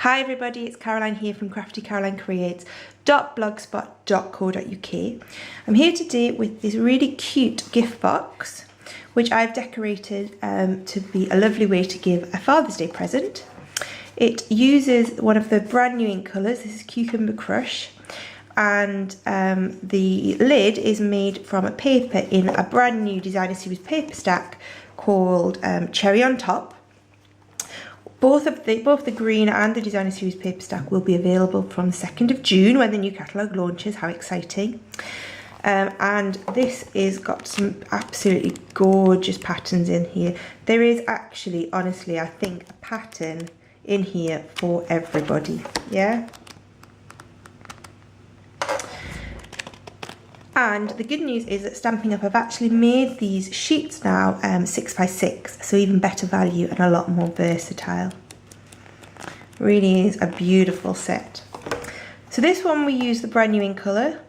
Hi everybody, it's Caroline here from craftycarolineCreates.blogspot.co.uk. I'm here today with this really cute gift box which I've decorated to be a lovely way to give a Father's Day present. It uses one of the brand new ink colours. This is Cucumber Crush, and the lid is made from a paper in a brand new designer series paper stack called Cherry on Top. Both the green and the designer series paper stack will be available from the 2nd of June when the new catalogue launches. How exciting. And this is got some absolutely gorgeous patterns in here. There is actually, honestly, I think a pattern in here for everybody, yeah? And the good news is that Stampin' Up have actually made these sheets now 6x6, so even better value and a lot more versatile. Really is a beautiful set. So this one we use the brand new in colour,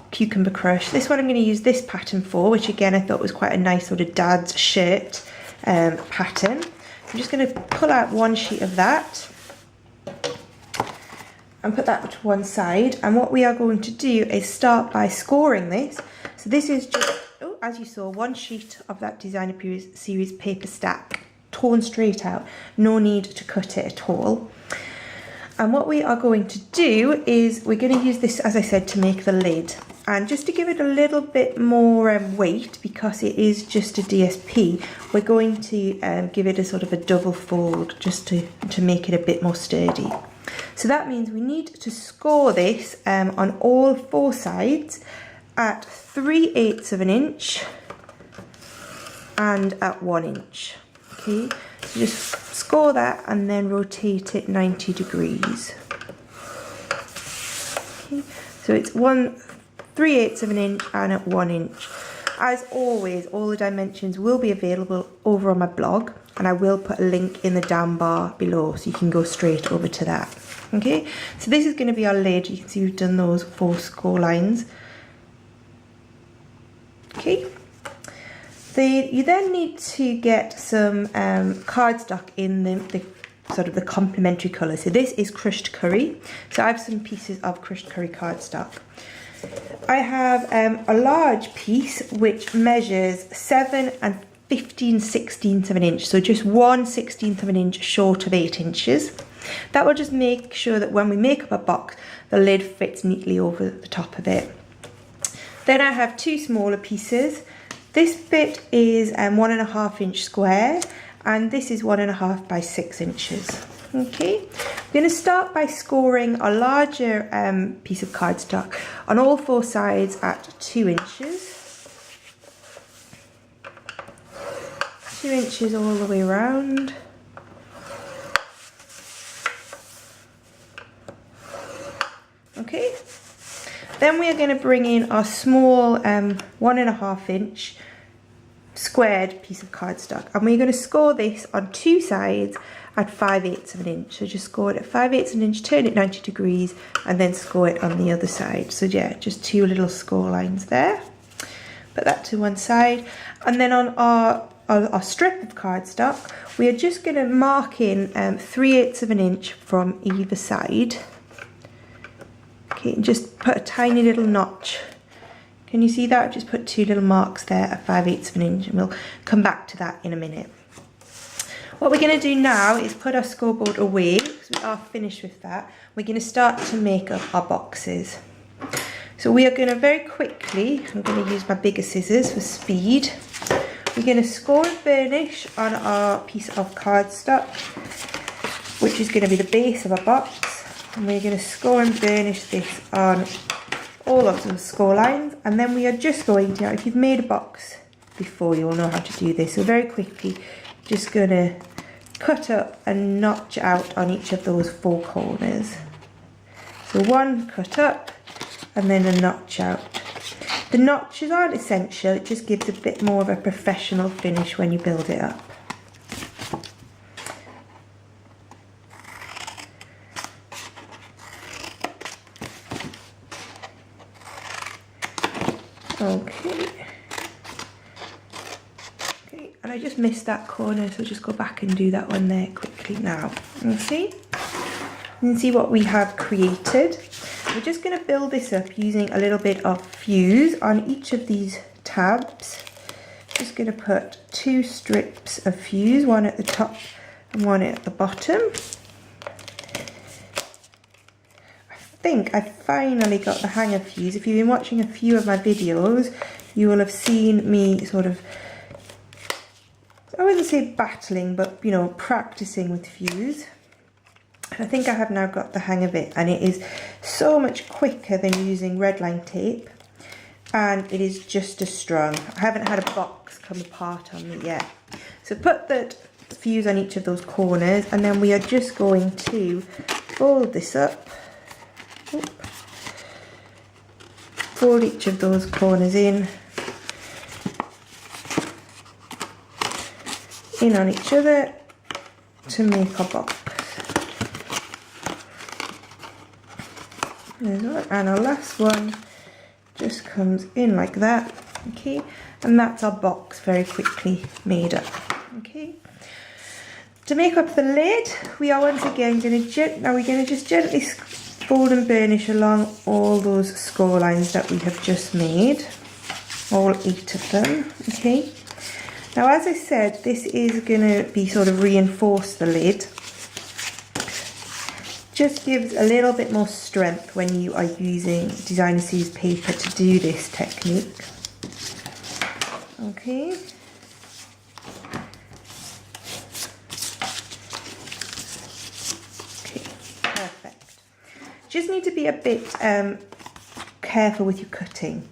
Cucumber Crush. This one I'm going to use this pattern for, which again I thought was quite a nice sort of dad's shirt pattern. I'm just going to pull out one sheet of that and put that to one side, and what we are going to do is start by scoring this. So this is just, as you saw, one sheet of that designer series paper stack torn straight out, no need to cut it at all. And what we are going to do is we're going to use this, as I said, to make the lid, and just to give it a little bit more weight, because it is just a DSP, we're going to give it a sort of a double fold just to make it a bit more sturdy. So that means we need to score this on all four sides at 3/8 of an inch and at 1 inch. Okay, so just score that and then rotate it 90 degrees. Okay, so it's 3/8 of an inch and at 1 inch. As always, all the dimensions will be available over on my blog, and I will put a link in the down bar below so you can go straight over to that. Okay, so this is going to be our lid. You can see we've done those 4 score lines. Okay, you then need to get some cardstock in the sort of the complementary colour. So this is crushed curry. So I have some pieces of crushed curry cardstock. I have a large piece which measures 7 and 15/16 of an inch, so just 1/16 of an inch short of 8 inches. That will just make sure that when we make up a box, the lid fits neatly over the top of it. Then I have 2 smaller pieces. This bit is 1.5 inch square, and this is 1.5 by 6 inches. Okay, I'm going to start by scoring a larger piece of cardstock on all 4 sides at 2 inches. 2 inches all the way around. Okay, then we are going to bring in our small 1.5 inch squared piece of cardstock, and we're going to score this on 2 sides at 5/8 of an inch. So just score it at 5/8 of an inch, turn it 90 degrees, and then score it on the other side. So yeah, just 2 little score lines there. Put that to one side, and then on our strip of cardstock, we are just going to mark in 3/8 of an inch from either side. Okay, and just put a tiny little notch. Can you see that? I've just put 2 little marks there at 5/8 of an inch, and we'll come back to that in a minute. What we're going to do now is put our scoreboard away, because we are finished with that. We're going to start to make up our boxes. So we are going to very quickly, I'm going to use my bigger scissors for speed. We're going to score and burnish on our piece of cardstock, which is going to be the base of our box. And we're going to score and burnish this on all of the score lines, and then we are just going to, if you've made a box before, you'll know how to do this. So very quickly, just going to cut up and notch out on each of those 4 corners. So one cut up and then a notch out. The notches aren't essential, it just gives a bit more of a professional finish when you build it up. Okay, and I just missed that corner, so just go back and do that one there quickly now. You see? You can see what we have created. We're just going to build this up using a little bit of fuse on each of these tabs. Just going to put 2 strips of fuse, one at the top and one at the bottom. I think I finally got the hang of fuse. If you've been watching a few of my videos, you will have seen me sort of, I wouldn't say battling, but you know, practicing with fuse. I think I have now got the hang of it, and it is so much quicker than using red line tape, and it is just as strong. I haven't had a box come apart on me yet. So put the fuse on each of those corners, and then we are just going to fold this up. Fold each of those corners in on each other to make our box. And our last one just comes in like that, okay, and that's our box very quickly made up. Okay, to make up the lid, we are once again going to just gently fold and burnish along all those score lines that we have just made, all 8 of them. Okay, now as I said, this is going to be sort of reinforce the lid. Just gives a little bit more strength when you are using designer series paper to do this technique. Okay. Okay, perfect. Just need to be a bit careful with your cutting.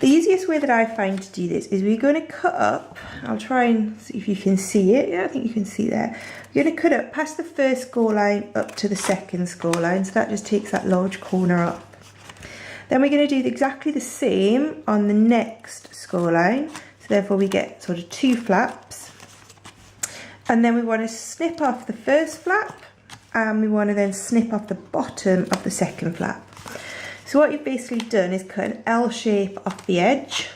The easiest way that I find to do this is we're going to cut up. I'll try and see if you can see it. Yeah, I think you can see there. We're going to cut up past the first score line up to the second score line, so that just takes that large corner up. Then we're going to do exactly the same on the next score line, so therefore we get sort of 2 flaps. And then we want to snip off the first flap, and we want to then snip off the bottom of the second flap. So what you've basically done is cut an L shape off the edge,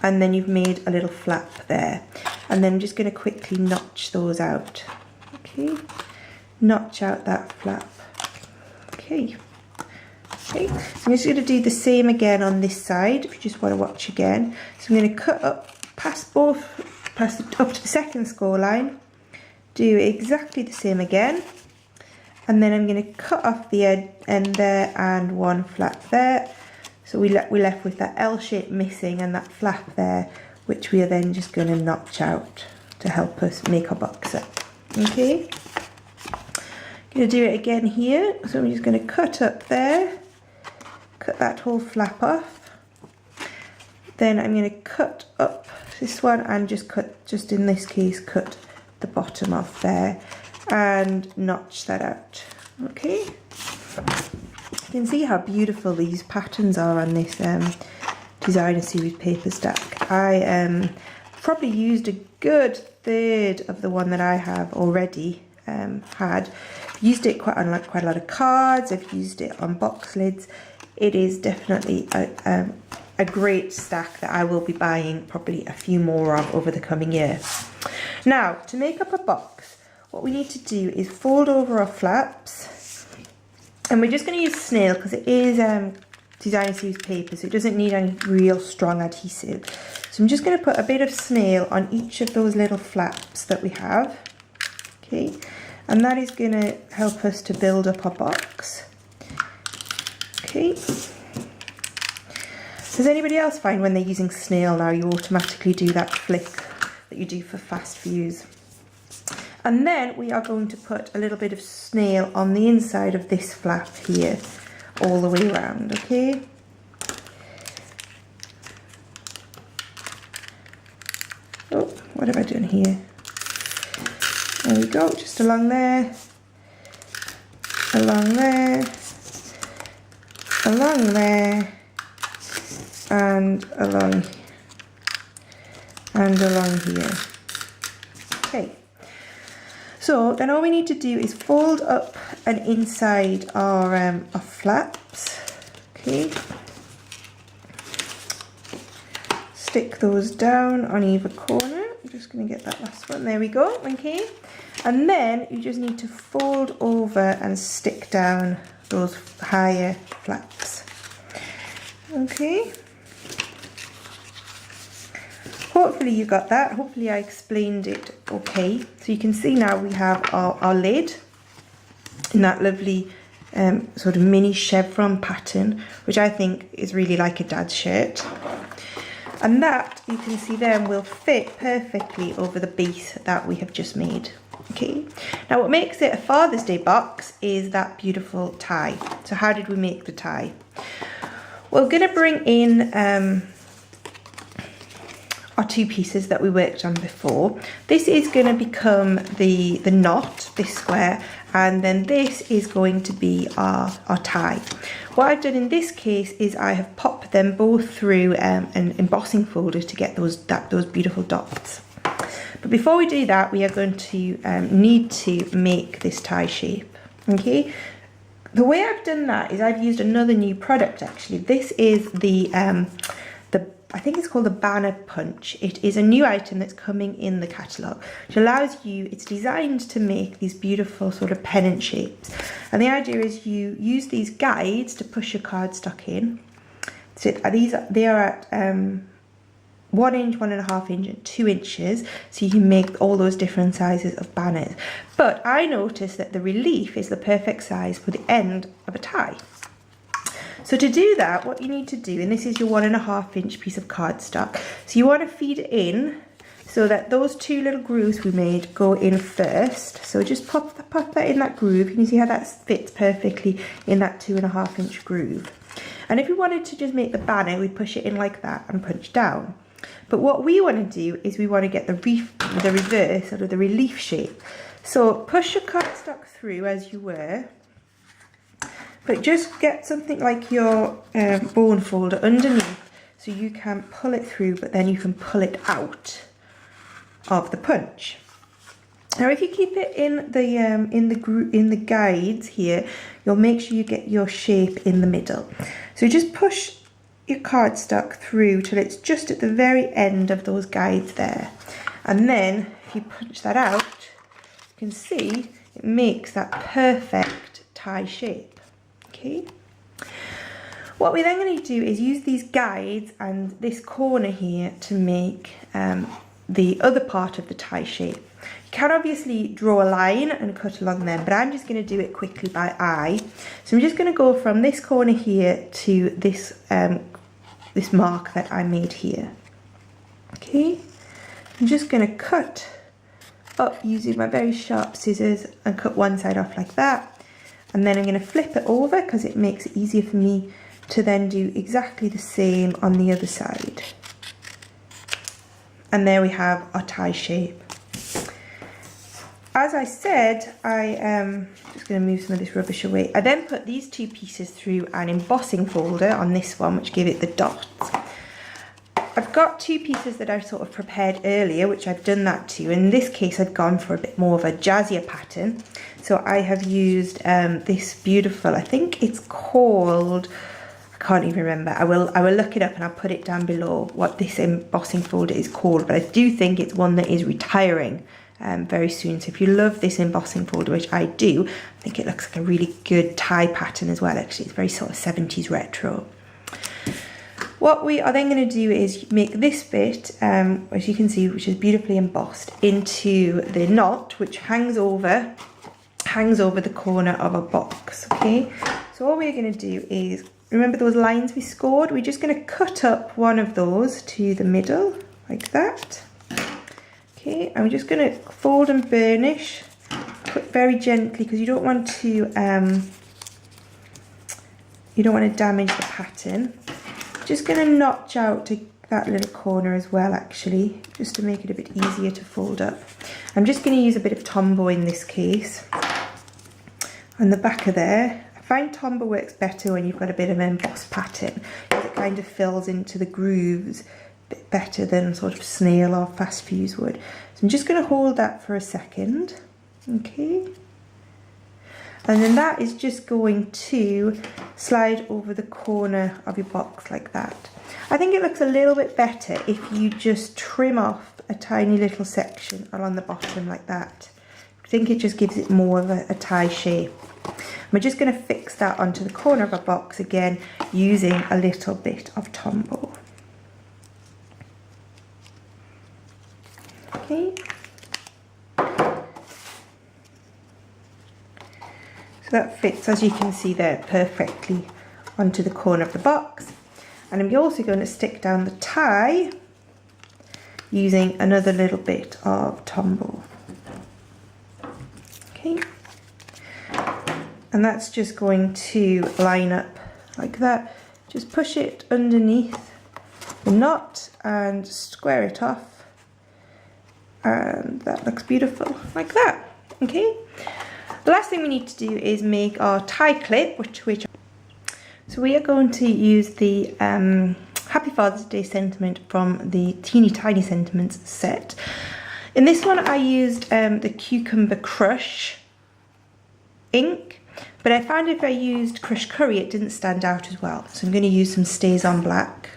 and then you've made a little flap there. And then I'm just going to quickly notch those out. Okay, notch out that flap. Okay. Okay, so I'm just going to do the same again on this side if you just want to watch again. So I'm going to cut up up to the second score line, do exactly the same again, and then I'm going to cut off the end there and 1 flap there. So we're left with that L shape missing and that flap there, which we are then just going to notch out to help us make our box up. Okay, going to do it again here. So I'm just going to cut up there, cut that whole flap off. Then I'm going to cut up this one and just in this case cut the bottom off there and notch that out. Okay, you can see how beautiful these patterns are on this designer series paper stack. I probably used a good third of the one that I have already had. Used it quite on quite a lot of cards. I've used it on box lids. It is definitely a great stack that I will be buying probably a few more of over the coming year. Now, to make up a box, what we need to do is fold over our flaps, and we're just going to use snail because it is designer series paper, so it doesn't need any real strong adhesive. So I'm just going to put a bit of snail on each of those little flaps that we have. Okay, and that is going to help us to build up our box. Okay. Does anybody else find when they're using snail now, you automatically do that flick that you do for fast fuse? And then we are going to put a little bit of snail on the inside of this flap here, all the way around, okay? Oh, what have I done here? There we go, just along there, along there, along there, and along here. Okay, so then all we need to do is fold up and inside our flaps. Okay, stick those down on either corner I'm just going to get that last one. There we go. Okay. And then you just need to fold over and stick down those higher flaps. Okay. Hopefully you got that. Hopefully I explained it okay. So you can see now we have our lid in that lovely sort of mini chevron pattern, which I think is really like a dad's shirt. And that, you can see then, will fit perfectly over the base that we have just made. Okay, now what makes it a Father's Day box is that beautiful tie. So how did we make the tie? We're going to bring in our two pieces that we worked on before. This is going to become the knot, this square, and then this is going to be our tie. What I've done in this case is I have popped them both through an embossing folder to get those beautiful dots. But before we do that, we are going to need to make this tie shape. Okay, the way I've done that is I've used another new product actually. This is the I think it's called the Banner Punch. It is a new item that's coming in the catalogue, which allows you, it's designed to make these beautiful sort of pennant shapes. And the idea is you use these guides to push your cardstock in. So they are at 1 inch, 1.5 inch, and 2 inches. So you can make all those different sizes of banners. But I noticed that the relief is the perfect size for the end of a tie. So to do that, what you need to do, and this is your 1.5 inch piece of cardstock, so you want to feed it in so that those two little grooves we made go in first. So just pop that in that groove. You can see how that fits perfectly in that 2.5 inch groove. And if we wanted to just make the banner, we'd push it in like that and punch down. But what we want to do is we want to get the reverse, sort of the relief shape. So push your cardstock through as you were. But just get something like your bone folder underneath so you can pull it through, but then you can pull it out of the punch. Now if you keep it in the guides here, you'll make sure you get your shape in the middle. So just push your cardstock through till it's just at the very end of those guides there. And then if you punch that out, you can see it makes that perfect tie shape. Okay. What we're then going to do is use these guides and this corner here to make the other part of the tie shape. You can obviously draw a line and cut along them, but I'm just going to do it quickly by eye. So I'm just going to go from this corner here to this this mark that I made here. Okay, I'm just going to cut up using my very sharp scissors and cut one side off like that. And then I'm going to flip it over because it makes it easier for me to then do exactly the same on the other side. And there we have our tie shape. As I said, I am just going to move some of this rubbish away. I then put these two pieces through an embossing folder on this one, which give it the dots. I've got two pieces that I sort of prepared earlier, which I've done that to. In this case, I've gone for a bit more of a jazzier pattern. So I have used this beautiful, I think it's called, I can't even remember. I will look it up and I'll put it down below what this embossing folder is called. But I do think it's one that is retiring very soon. So if you love this embossing folder, which I do, I think it looks like a really good tie pattern as well. Actually, it's very sort of 70s retro. What we are then going to do is make this bit, as you can see, which is beautifully embossed, into the knot, which hangs over the corner of a box. Okay, so all we're going to do is, remember those lines we scored? We're just going to cut up one of those to the middle, like that. Okay, and we're just going to fold and burnish, cut very gently because you don't want to damage the pattern. Just going to notch out to that little corner as well, actually, just to make it a bit easier to fold up. I'm just going to use a bit of Tombow in this case. On the back of there, I find Tombow works better when you've got a bit of an embossed pattern, because it kind of fills into the grooves a bit better than sort of snail or fast fuse would. So I'm just going to hold that for a second. Okay. And then that is just going to slide over the corner of your box like that. I think it looks a little bit better if you just trim off a tiny little section along the bottom like that. I think it just gives it more of a tie shape. We're just going to fix that onto the corner of our box again using a little bit of Tombow. Okay. So that fits, as you can see there, perfectly onto the corner of the box. And I'm also going to stick down the tie using another little bit of Tombow. Okay. And that's just going to line up like that. Just push it underneath the knot and square it off. And that looks beautiful like that. Okay. The last thing we need to do is make our tie clip, so we are going to use the Happy Father's Day sentiment from the Teeny Tiny Sentiments set. In this one I used the Cucumber Crush ink, but I found if I used Crush Curry it didn't stand out as well. So I'm going to use some Stays on Black.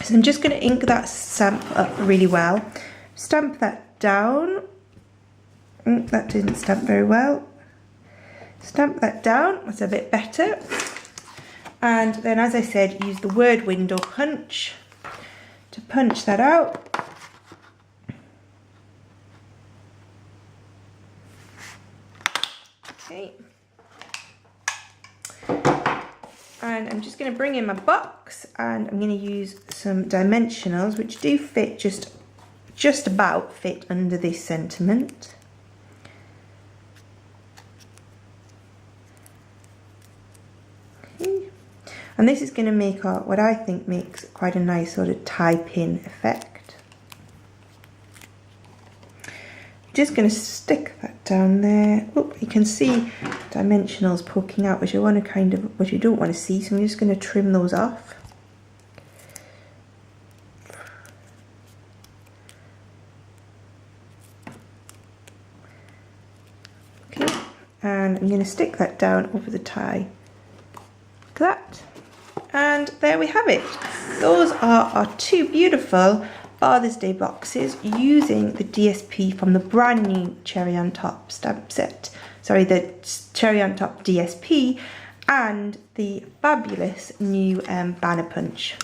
So I'm just going to ink that stamp up really well. Stamp that down. That didn't stamp very well. Stamp that down, that's a bit better. And then, as I said, use the word window punch to punch that out. Okay. And I'm just going to bring in my box and I'm going to use some dimensionals which do fit just about fit under this sentiment. And this is going to make what I think makes quite a nice sort of tie pin effect. Just going to stick that down there. Oh, you can see dimensionals poking out, which you don't want to see. So I'm just going to trim those off. Okay, and I'm going to stick that down over the tie. Like that. And there we have it. Those are our two beautiful Father's Day boxes using the DSP from the brand new Cherry on Top stamp set. Sorry, the Cherry on Top DSP and the fabulous new banner punch.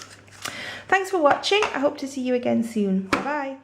Thanks for watching. I hope to see you again soon. Bye bye.